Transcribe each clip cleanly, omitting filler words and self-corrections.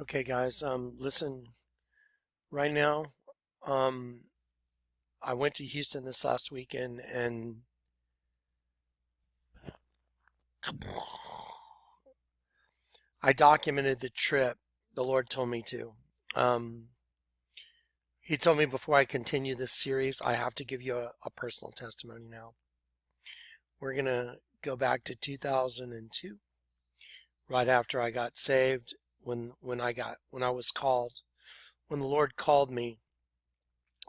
Okay, guys, listen, right now, um, I went to Houston this last weekend and I documented the trip. The Lord told me to. Um, he told me before I continue this series, I have to give you a personal testimony now. We're going to go back to 2002, right after I got saved, when I was called, when the Lord called me,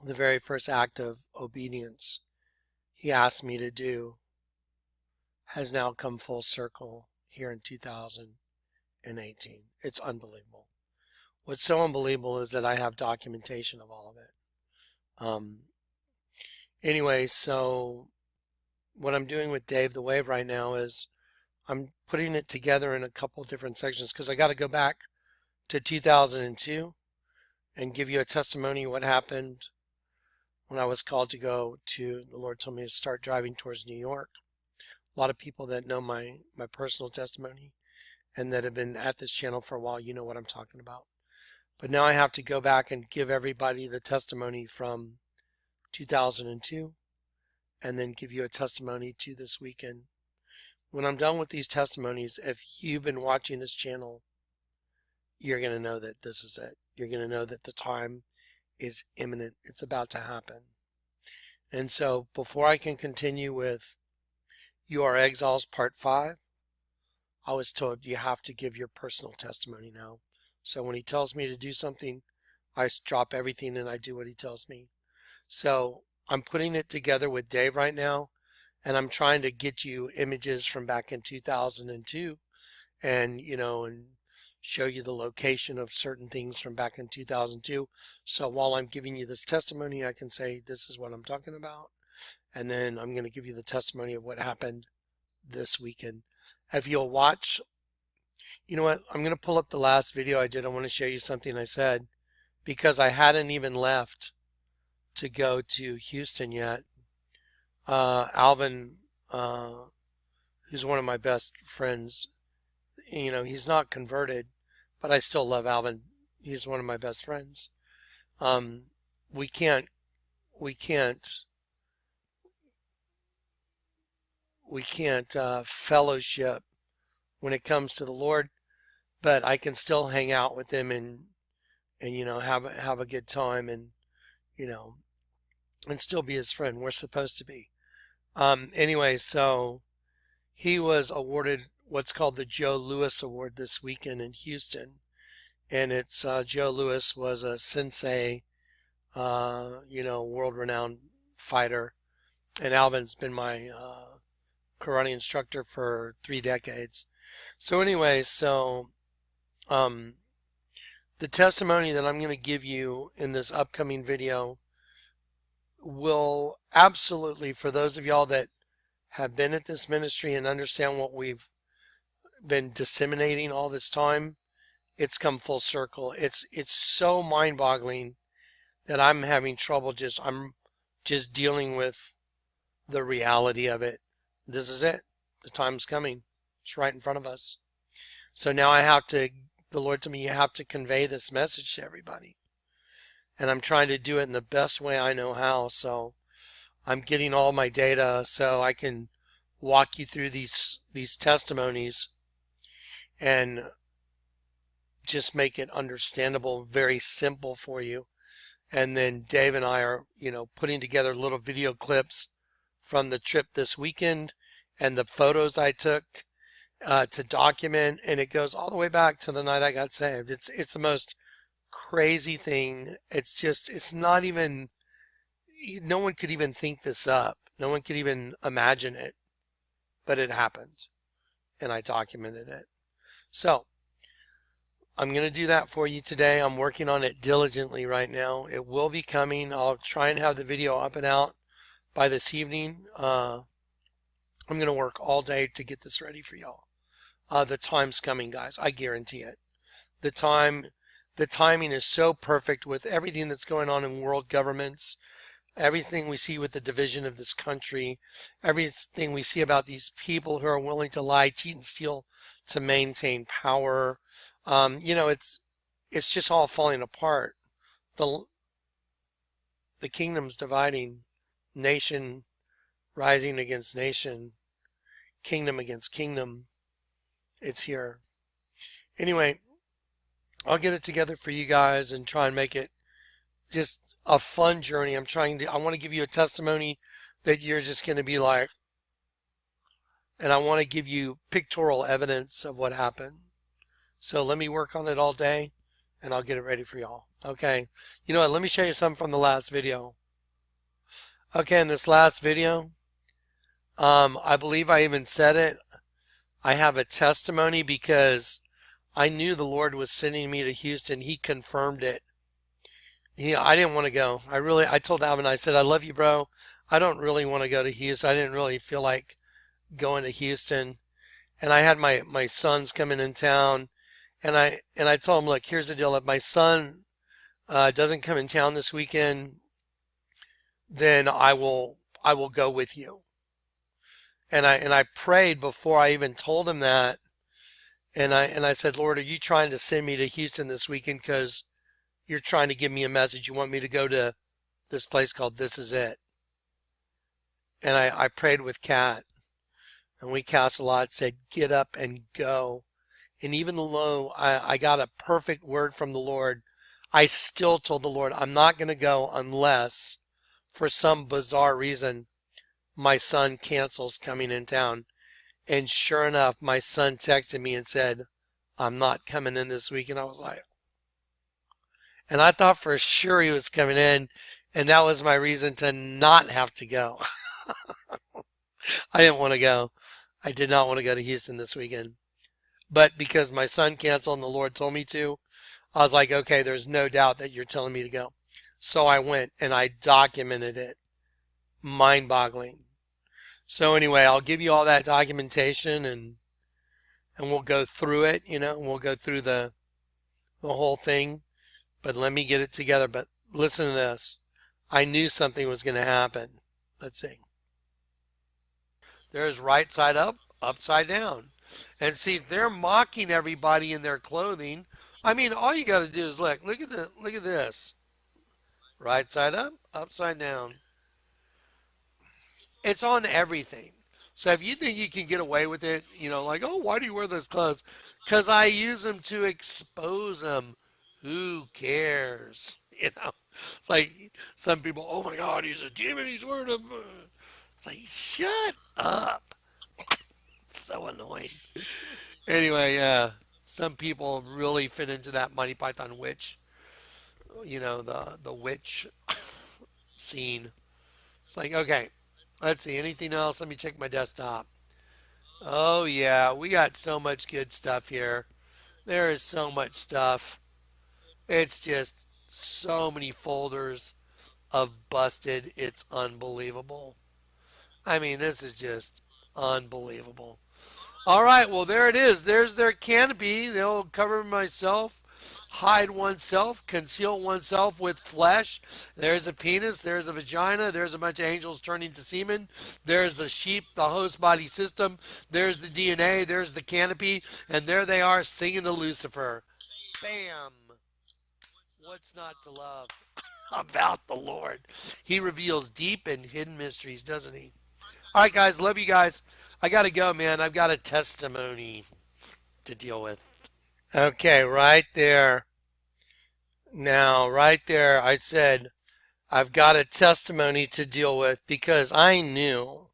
the very first act of obedience he asked me to do has now come full circle here in 2018. It's unbelievable. What's so unbelievable is that I have documentation of all of it. Um, anyway, so what I'm doing with Dave the Wave right now is I'm putting it together in a couple different sections because I got to go back to 2002 and give you a testimony of what happened when I was called to go to, the Lord told me to start driving towards New York. A lot of people that know my personal testimony and that have been at this channel for a while, you know what I'm talking about. But now I have to go back and give everybody the testimony from 2002 and then give you a testimony to this weekend. When I'm done with these testimonies, if you've been watching this channel, you're going to know that this is it. You're going to know that the time is imminent. It's about to happen. And so before I can continue with You Are Exiles Part 5, I was told you have to give your personal testimony now. So when he tells me to do something, I drop everything and I do what he tells me. So I'm putting it together with Dave right now, and I'm trying to get you images from back in 2002 and, and show you the location of certain things from back in 2002. So while I'm giving you this testimony, I can say, this is what I'm talking about. And then I'm going to give you the testimony of what happened this weekend. If you'll watch, you know what? I'm going to pull up the last video I did. I want to show you something I said because I hadn't even left to go to Houston yet. Alvin, who's one of my best friends, he's not converted, but I still love Alvin. He's one of my best friends. Um, we can't, we can't, we can't fellowship when it comes to the Lord, but I can still hang out with him and have a good time and you know and still be his friend. We're supposed to be. Anyway, so he was awarded what's called the Joe Louis Award this weekend in Houston, and it's Joe Louis was a sensei, world-renowned fighter, and Alvin's been my karate instructor for 3 decades. So anyway, um, the testimony that I'm going to give you in this upcoming video will absolutely, for those of y'all that have been at this ministry and understand what we've been disseminating all this time, it's come full circle. It's so mind-boggling that I'm having trouble I'm just dealing with the reality of it. This is it. The time's coming. It's right in front of us. So now the Lord told me you have to convey this message to everybody. And I'm trying to do it in the best way I know how. So I'm getting all my data so I can walk you through these testimonies and just make it understandable, very simple for you. And then Dave and I are, putting together little video clips from the trip this weekend and the photos I took to document. And it goes all the way back to the night I got saved. It's the most crazy thing. It's not even, no one could even think this up. No one could even imagine it, but it happened and I documented it. So I'm going to do that for you today. I'm working on it diligently right now. It will be coming. I'll try and have the video up and out by this evening. I'm going to work all day to get this ready for y'all. The time's coming, guys. I guarantee it. The timing is so perfect with everything that's going on in world governments, everything we see with the division of this country, everything we see about these people who are willing to lie, cheat, and steal to maintain power. it's just all falling apart. The the kingdom's dividing, nation rising against nation, kingdom against kingdom. It's here. Anyway, I'll get it together for you guys and try and make it just a fun journey. I want to give you a testimony that you're just going to be like, and I want to give you pictorial evidence of what happened. So let me work on it all day and I'll get it ready for y'all. Okay. You know what? Let me show you something from the last video. Okay. In this last video, I believe I even said it. I have a testimony because I knew the Lord was sending me to Houston. He confirmed it. I didn't want to go. I told Alvin, I said, I love you, bro. I don't really want to go to Houston. I didn't really feel like going to Houston. And I had my sons coming in town. And I told him, look, here's the deal. If my son doesn't come in town this weekend, then I will go with you. And I prayed before I even told him that. And I said, Lord, are you trying to send me to Houston this weekend because you're trying to give me a message? You want me to go to this place called This Is It? And I prayed with Kat, and we cast a lot, said, get up and go. And even though I got a perfect word from the Lord, I still told the Lord, I'm not going to go unless, for some bizarre reason, my son cancels coming in town. And sure enough, my son texted me and said, I'm not coming in this week. And I was like, and I thought for sure he was coming in. And that was my reason to not have to go. I didn't want to go. I did not want to go to Houston this weekend. But because my son canceled and the Lord told me to, I was like, okay, there's no doubt that you're telling me to go. So I went and I documented it. Mind-boggling. So anyway, I'll give you all that documentation and we'll go through it, we'll go through the whole thing. But let me get it together. But listen to this. I knew something was going to happen. Let's see. There's right side up, upside down. And see, they're mocking everybody in their clothing. I mean, all you got to do is look at this. Right side up, upside down. It's on everything. So if you think you can get away with it, like, oh, why do you wear those clothes? Because I use them to expose them. Who cares? It's like some people, oh my God, he's a demon, he's wearing a. It's like, shut up. It's so annoying. Anyway, yeah, some people really fit into that Monty Python witch, the witch scene. It's like, okay, let's see, anything else? Let me check my desktop. Oh yeah, we got so much good stuff here. There is so much stuff. It's just so many folders of busted. It's unbelievable. I mean, this is just unbelievable. All right, well, there it is. There's their canopy. They'll cover myself, hide oneself, conceal oneself with flesh. There's a penis. There's a vagina. There's a bunch of angels turning to semen. There's the sheep, the host body system. There's the DNA. There's the canopy. And there they are singing to Lucifer. Bam. What's not to love about the Lord? He reveals deep and hidden mysteries, doesn't he? All right, guys. Love you guys. I got to go, man. I've got a testimony to deal with. Okay, right there. Now, right there, I said, I've got a testimony to deal with because I knew.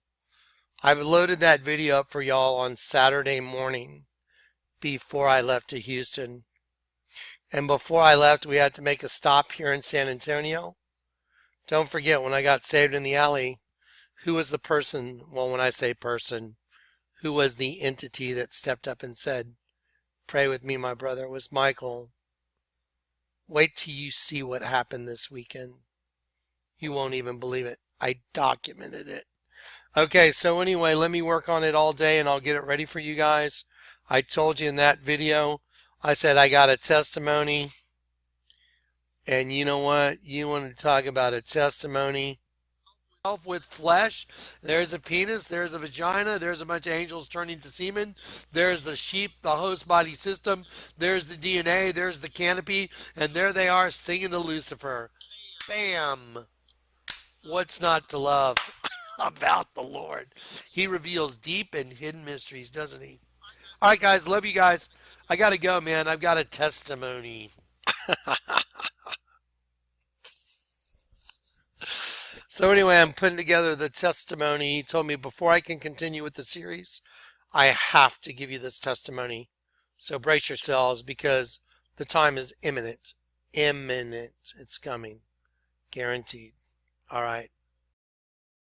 I loaded that video up for y'all on Saturday morning before I left to Houston. And before I left, we had to make a stop here in San Antonio. Don't forget, when I got saved in the alley, who was the person, well, when I say person, who was the entity that stepped up and said, pray with me, my brother? It was Michael. Wait till you see what happened this weekend. You won't even believe it. I documented it. Okay, so anyway, let me work on it all day and I'll get it ready for you guys. I told you in that video, I said I got a testimony. And you know what? You want to talk about a testimony? with flesh. There's a penis, there's a vagina, there's a bunch of angels turning to semen, there's the sheep, the host body system, there's the DNA, there's the canopy, and there they are singing to Lucifer. Bam! What's not to love about the Lord? He reveals deep and hidden mysteries, doesn't he? All right, guys, love you guys. I got to go, man. I've got a testimony. So anyway, I'm putting together the testimony. He told me before I can continue with the series, I have to give you this testimony. So brace yourselves because the time is imminent. Imminent. It's coming. Guaranteed. All right.